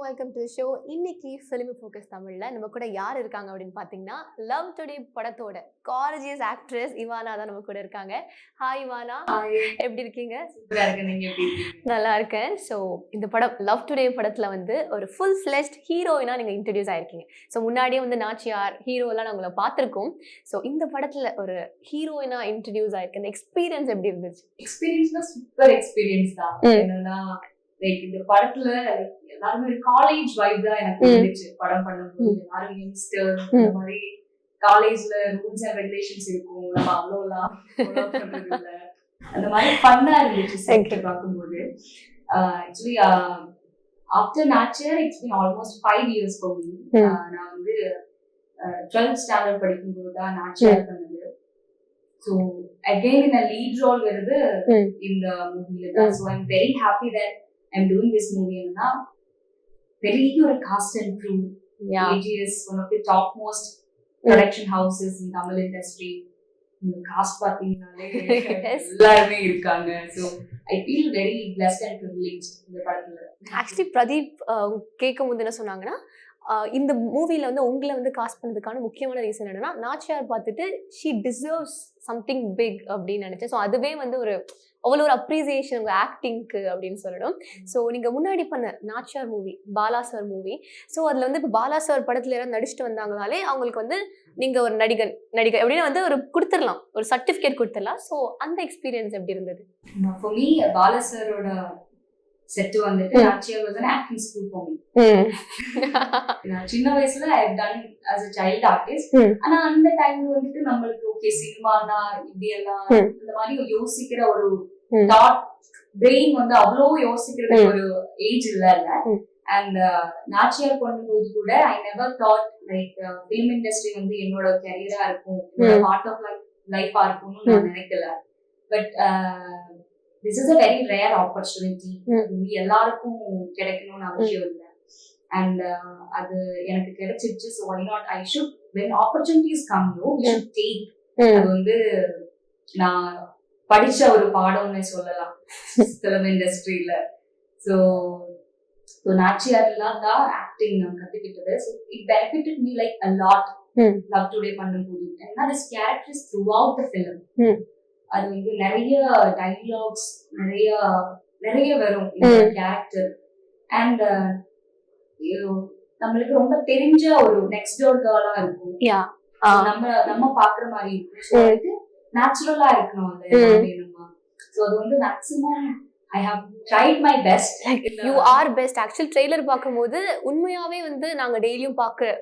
Welcome to show. இன்னைக்கு film focus தமிழ்ல நம்ம கூட யார் இருக்காங்க அப்படின்னு பார்த்தீங்கன்னா, லவ் டுடே படத்தோட கார்ஜியஸ் ஆக்ட்ரஸ் இவானா தான் நம்ம கூட இருக்காங்க. ஹாய் இவானா, எப்படி இருக்கீங்க? சூப்பரா இருக்கு. நீங்க எப்படி இருக்கீங்க? நல்லா இருக்கேன். ஸோ இந்த படம் லவ் டுடே படத்துல வந்து ஒரு ஃபுல் ஃபிளெஷ்ட் ஹீரோயினா நீங்க இன்ட்ரடியூஸ் ஆயிருக்கீங்க. ஸோ முன்னாடியே வந்து நாச்சியார் ஹீரோலாம் நான் உங்களை பார்த்துருக்கோம். ஸோ இந்த படத்துல ஒரு ஹீரோயினா இன்ட்ரடியூஸ் ஆயிருக்கு. அந்த எக்ஸ்பீரியன்ஸ் எப்படி இருந்துச்சு? எக்ஸ்பீரியன்ஸ்னா சூப்பர் எக்ஸ்பீரியன்ஸ் தான். என்னன்னா லைக் இந்த படத்துல எல்லாருமே ஒரு காலேஜ் வைப் தான் எனக்கு இருந்துச்சு. படம் பண்ணும்போது எல்லாரும் யங்ஸ்டர், இந்த மாதிரி காலேஜ்ல ரூல்ஸ் அண்ட் ரெகுலேஷன்ஸ் இருக்கும், நம்ம அவ்வளோலாம் ஃபாலோ பண்றது இல்ல, அந்த மாதிரி ஃபன்னா இருந்துச்சு செட் பார்க்கும்போது. Actually after Nachiyar it's been almost 5 years for me. நான் வந்து 12th ஸ்டாண்டர்ட் படிக்கும்போது தான் நாச்சியார் பண்ணது. ஸோ அகெயின் இந்த லீட் ரோல் வருது இந்த மூவில தான். So I'm very happy that I'm doing this movie. என்னன்னா பெரிய ஒரு cast and crew, AGS one of the top most production houses in Tamil industry. இந்த காஸ்ட் பாத்தீங்கன்னாலே எல்லாருமே இருக்காங்க. So I feel very blessed and privileged இந்த படத்துல. Actually Pradeep கேட்கும் போது என்ன சொன்னாங்கன்னா, இந்த மூவில வந்து உங்களை வந்து காஸ்ட் பண்ணதுக்கான முக்கியமான ரீசன் என்னன்னா, நாச்சியார் பார்த்துட்டு ஷீ டிசர்வ்ஸ் சம்திங் பிக் அப்படின்னு நினைச்சேன். ஸோ அதுவே வந்து ஒரு அவ்வளோ ஒரு அப்ரிசியேஷன் உங்கள் ஆக்டிங்க்கு அப்படின்னு சொல்லணும். ஸோ நீங்கள் முன்னாடி பண்ண Nachiyar movie, Bala sir movie, so அதில் வந்து இப்போ பாலா சார் படத்தில் யாராவது நடிச்சுட்டு வந்தாங்கனாலே அவங்களுக்கு வந்து நீங்கள் ஒரு நடிகை அப்படின்னு வந்து ஒரு கொடுத்துடலாம், ஒரு சர்டிஃபிகேட் கொடுத்துடலாம். ஸோ அந்த எக்ஸ்பீரியன்ஸ் எப்படி இருந்தது? For me, பாலா சாரோட செட் வந்துட்டு Nachiyar was an acting school for me. நான் சின்ன வயசுல I have done as a child artist. ஆனா அந்த டைம்ல வந்துட்டு நம்மளுக்கு ஓகே சினிமானா இப்படி எல்லாம் இந்த மாதிரி யோசிக்கிற ஒரு தாட் பிரெயின் வந்து அவ்வளோ யோசிக்கிறது ஒரு ஏஜ் இல்ல. அண்ட் நாச்சியார் பண்ணும்போது கூட I never thought like film industry வந்து என்னோட கரியரா இருக்கும், பார்ட் ஆஃப் லைஃபா இருக்கும்னு நான் நினைக்கல. But this is a very rare opportunity. எல்லாருக்கும் கிடைக்கணும்னு அவசியம் இல்லை. அண்ட் அது எனக்கு கிடைச்சிருச்சு. So why not, I should, when opportunities come, we should take. அது வந்து நான் படிச்ச ஒரு பாடம்னு சொல்லலாம் ஃபிலிம் இண்டஸ்ட்ரியில. ஸோ நாச்சியார்லாம் தான் ஆக்டிங் நான் கத்துக்கிட்டது. So it benefited me like a lot love today பண்ணும்போது. ஏன்னா this character is through out the film. அது வந்து நிறைய டைலாக்ஸ் நிறைய வரும் இந்த கேரக்டர். அண்ட் நம்மளுக்கு ரொம்ப தெரிஞ்ச ஒரு நெக்ஸ்ட் டோர் கேர்லா இருக்கும், நம்ம பாக்குற மாதிரி இருக்கும். ஸோ வந்து நேச்சுரலா இருக்கணும் அந்த எல்லாமே நம்ம. ஸோ அது வந்து maximum I have tried my best. You are best. Actually trailer பார்க்கும்போது உண்மையாவே வந்து நாங்க டெய்லியும் பார்க்க